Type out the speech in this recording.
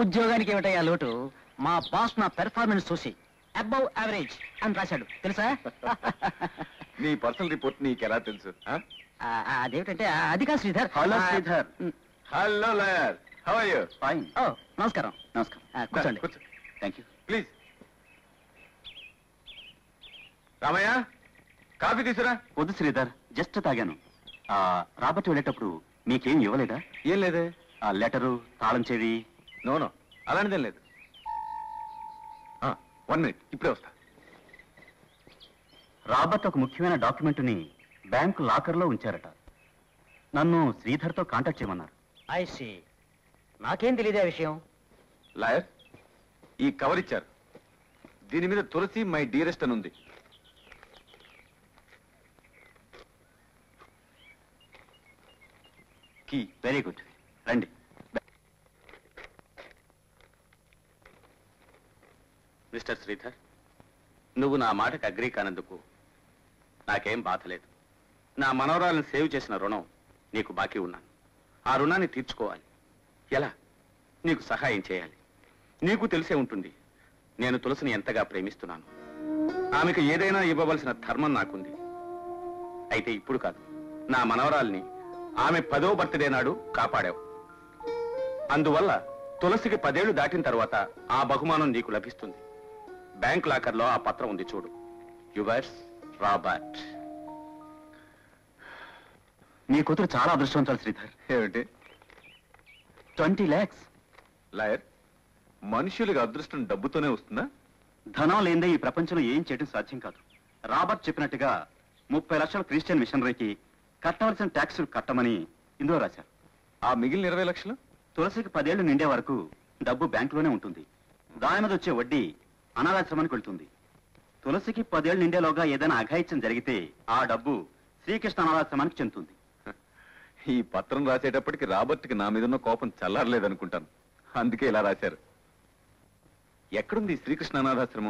ఉద్యోగానికి ఏమిటయ్యా లోటు? మా బాస్ నా పెర్ఫార్మెన్స్ చూసి అబౌవ్ యావరేజ్ అని రాశాడు తెలుసా? నీ పర్సనల్ రిపోర్ట్ నీకెలా తెలుసు? అదేమిటంటే అది కాదు Sridhar. Hello Sridhar. Hello lawyer, how are you? Fine. ఓ నమస్కారం. నమస్కారం. కూర్చోండి. Thank you. Please. Ramayya, coffee తీసురా. వద్దు శ్రీధర్, జస్ట్ తాగాను. రాబర్ట్ వెళ్ళేటప్పుడు మీకేం ఇవ్వలేదా? ఏం లేదే. ఆ లెటరు, తాళం చెవి? నో, అలాంటిదేం లేదు. 1 minute, ఇప్పుడే వస్తా. రాబర్ట్ ఒక ముఖ్యమైన డాక్యుమెంట్ని బ్యాంకు లాకర్లో ఉంచారట. నన్ను శ్రీధర్తో కాంటాక్ట్ చేయమన్నారు. I see. నాకేం తెలియదు ఆ విషయం. లాయర్, ఈ కవర్ ఇచ్చారు. దీని మీద తులసి మై డియరెస్ట్ అని ఉంది. కీ. Very good. రండి. మిస్టర్ శ్రీధర్, నువ్వు నా మాటకు అగ్రీ కానందుకు నాకేం బాధ లేదు. నా మనవరాలను సేవ్ చేసిన రుణం నీకు బాకీ ఉన్నాను. ఆ రుణాన్ని తీర్చుకోవాలి. ఎలా? నీకు సహాయం చేయాలి. నీకు తెలిసే ఉంటుంది నేను తులసిని ఎంతగా ప్రేమిస్తున్నాను. ఆమెకు ఏదైనా ఇవ్వవలసిన ధర్మం నాకుంది. అయితే ఇప్పుడు కాదు, నా మనవరాల్ని ఆమె 10వ బర్త్డే నాడు కాపాడావు. అందువల్ల తులసికి 10 ఏళ్లు దాటిన తర్వాత ఆ బహుమానం నీకు లభిస్తుంది. బ్యాంక్ లాకర్లో ఆ పత్రం ఉంది, చూడు. Yours Robert. నీ కూతురు చాలా అదృష్టవంతులు శ్రీధర్. ఏమిటి? 20 lakhs. లాయర్, మనుషులకు అదృష్టం డబ్బుతోనే వస్తుందా? ధనం లేదే ఈ ప్రపంచంలో ఏం చేయడం సాధ్యం కాదు. రాబర్ట్ చెప్పినట్టుగా 30 లక్షల క్రిస్టియన్ మిషనరీకి కట్టవలసిన ట్యాక్స్ కట్టమని ఇందులో రాశారు. ఆ మిగిలిన 20 లక్షలు? తులసికి 10 ఏళ్లు నిండే వరకు డబ్బు బ్యాంకులోనే ఉంటుంది. దాని మీద వచ్చే వడ్డీ అనాథాశ్రమానికి వెళ్తుంది. తులసికి 10 ఏళ్లు నిండేలోగా ఏదైనా అఘాయిత్యం జరిగితే ఆ డబ్బు శ్రీకృష్ణ అనాథాశ్రమానికి చెందుతుంది. ఈ పత్రం రాసేటప్పటికి రాబర్ట్కి నా మీద ఉన్న కోపం చల్లారలేదనుకుంటాను. అందుకే ఇలా రాశారు. ఎక్కడుంది శ్రీకృష్ణ అనాథాశ్రమం?